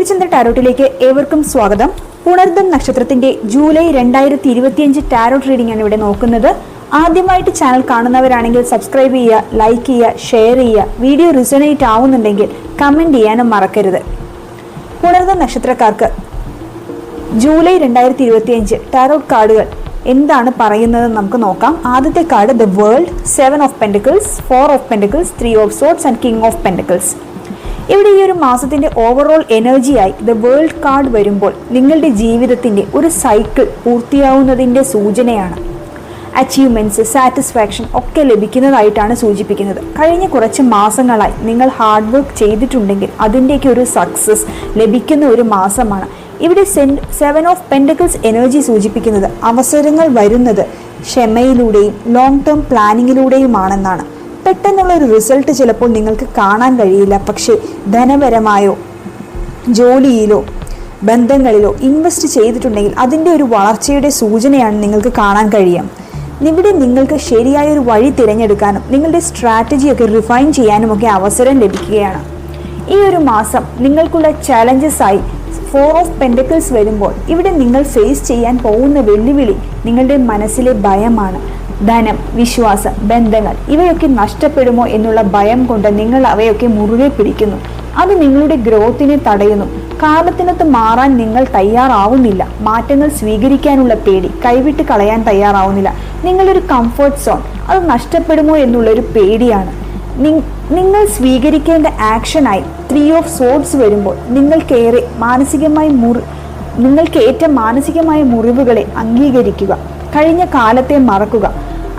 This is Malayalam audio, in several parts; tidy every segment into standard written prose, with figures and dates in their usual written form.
ശ്രീചന്ദ്ര ടാരോട്ടിലേക്ക് ഏവർക്കും സ്വാഗതം. പുണർദം നക്ഷത്രത്തിന്റെ ജൂലൈ 2025 ടാരോട്ട് റീഡിംഗ് ആണ് ഇവിടെ നോക്കുന്നത്. ആദ്യമായിട്ട് ചാനൽ കാണുന്നവരാണെങ്കിൽ സബ്സ്ക്രൈബ് ചെയ്യുക, ലൈക്ക് ചെയ്യുക, ഷെയർ ചെയ്യുക. വീഡിയോ റിസൊനേറ്റ് ആവുന്നുണ്ടെങ്കിൽ കമന്റ് ചെയ്യാനും മറക്കരുത്. പുണർദം നക്ഷത്രക്കാർക്ക് ജൂലൈ 2025 ടാരോട്ട് കാർഡുകൾ എന്താണ് പറയുന്നതെന്ന് നമുക്ക് നോക്കാം. ആദ്യത്തെ card the world, 7 of pentacles, 4 of pentacles, 3 of swords and king of pentacles. ഇവിടെ ഈ ഒരു മാസത്തിന്റെ ഓവറോൾ എനർജിയായി ദ വേൾഡ് കാർഡ് വരുമ്പോൾ നിങ്ങളുടെ ജീവിതത്തിന്റെ ഒരു സൈക്കിൾ പൂർത്തിയാവുന്നതിന്റെ സൂചനയാണ്. അച്ചീവ്മെന്റ്സ്, സാറ്റിസ്ഫാക്ഷൻ ഒക്കെ ലഭിക്കുന്നതായിട്ടാണ് സൂചിപ്പിക്കുന്നത്. കഴിഞ്ഞ കുറച്ച് മാസങ്ങളായി നിങ്ങൾ ഹാർഡ് വർക്ക് ചെയ്തിട്ടുണ്ടെങ്കിൽ അതിൻ്റെയൊക്കെ ഒരു സക്സസ് ലഭിക്കുന്ന ഒരു മാസമാണ്. ഇവിടെ 7 ഓഫ് പെന്റിക്കിൾസ് എനർജി സൂചിപ്പിക്കുന്നത് അവസരങ്ങൾ വരുന്നത് ക്ഷമയിലൂടെയും ലോങ് ടേം പ്ലാനിങ്ങിലൂടെയുമാണെന്നാണ്. പെട്ടെന്നുള്ള ഒരു റിസൾട്ട് ചിലപ്പോൾ നിങ്ങൾക്ക് കാണാൻ കഴിയില്ല, പക്ഷേ ധനപരമായോ ജോലിയിലോ ബന്ധങ്ങളിലോ ഇൻവെസ്റ്റ് ചെയ്തിട്ടുണ്ടെങ്കിൽ അതിൻ്റെ ഒരു വളർച്ചയുടെ സൂചനയാണ് നിങ്ങൾക്ക് കാണാൻ കഴിയാം. ഇവിടെ നിങ്ങൾക്ക് ശരിയായൊരു വഴി തിരഞ്ഞെടുക്കാനും നിങ്ങളുടെ സ്ട്രാറ്റജിയൊക്കെ റിഫൈൻ ചെയ്യാനുമൊക്കെ അവസരം ലഭിക്കുകയാണ്. ഈ ഒരു മാസം നിങ്ങൾക്കുള്ള ചാലഞ്ചസ് ആയി 4 ഓഫ് പെന്റിക്കിൾസ് വരുമ്പോൾ ഇവിടെ നിങ്ങൾ ഫേസ് ചെയ്യാൻ പോകുന്ന വെല്ലുവിളി നിങ്ങളുടെ മനസ്സിലെ ഭയമാണ്. ധനം, വിശ്വാസം, ബന്ധങ്ങൾ ഇവയൊക്കെ നഷ്ടപ്പെടുമോ എന്നുള്ള ഭയം കൊണ്ട് നിങ്ങൾ അവയൊക്കെ മുറുകെ പിടിക്കുന്നു. അത് നിങ്ങളുടെ ഗ്രോത്തിനെ തടയുന്നു. കാലത്തിനൊത്ത് മാറാൻ നിങ്ങൾ തയ്യാറാവുന്നില്ല. മാറ്റങ്ങൾ സ്വീകരിക്കാനുള്ള പേടി, കൈവിട്ട് കളയാൻ തയ്യാറാവുന്നില്ല. നിങ്ങളൊരു കംഫർട്ട് സോൺ അത് നഷ്ടപ്പെടുമോ എന്നുള്ളൊരു പേടിയാണ്. നിങ്ങൾ സ്വീകരിക്കേണ്ട ആക്ഷനായി 3 ഓഫ് സോർഡ്സ് വരുമ്പോൾ നിങ്ങൾക്ക് ഏറ്റ മാനസികമായ മുറിവുകളെ അംഗീകരിക്കുക. കഴിഞ്ഞ കാലത്തെ മറക്കുക,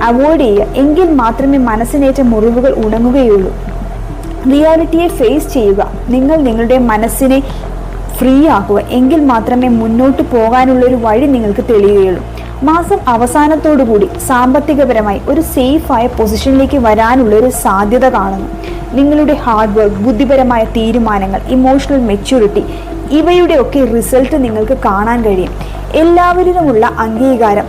അവോയ്ഡ് ചെയ്യുക. എങ്കിൽ മാത്രമേ മനസ്സിനേറ്റ മുറിവുകൾ ഉണങ്ങുകയുള്ളൂ. റിയാലിറ്റിയെ ഫേസ് ചെയ്യുക. നിങ്ങളുടെ മനസ്സിനെ ഫ്രീ ആക്കുക. എങ്കിൽ മാത്രമേ മുന്നോട്ട് പോകാനുള്ളൊരു വഴി നിങ്ങൾക്ക് തെളിയുകയുള്ളൂ. മാസം അവസാനത്തോടുകൂടി സാമ്പത്തികപരമായി ഒരു സേഫായ പൊസിഷനിലേക്ക് വരാനുള്ള ഒരു സാധ്യത കാണുന്നു. നിങ്ങളുടെ ഹാർഡ് വർക്ക്, ബുദ്ധിപരമായ തീരുമാനങ്ങൾ, ഇമോഷണൽ മെച്യൂരിറ്റി ഇവയുടെയൊക്കെ റിസൾട്ട് നിങ്ങൾക്ക് കാണാൻ കഴിയും. എല്ലാവരിൽ നിന്നുമുള്ള അംഗീകാരം,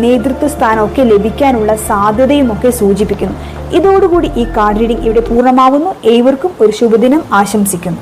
നേതൃത്വ സ്ഥാനം ഒക്കെ ലഭിക്കാനുള്ള സാധ്യതയും ഒക്കെ സൂചിപ്പിക്കുന്നു. ഇതോടുകൂടി ഈ കാർഡ് റീഡിംഗ് ഇവിടെ പൂർണ്ണമാവുന്നു. ഏവർക്കും ഒരു ശുഭദിനം ആശംസിക്കുന്നു.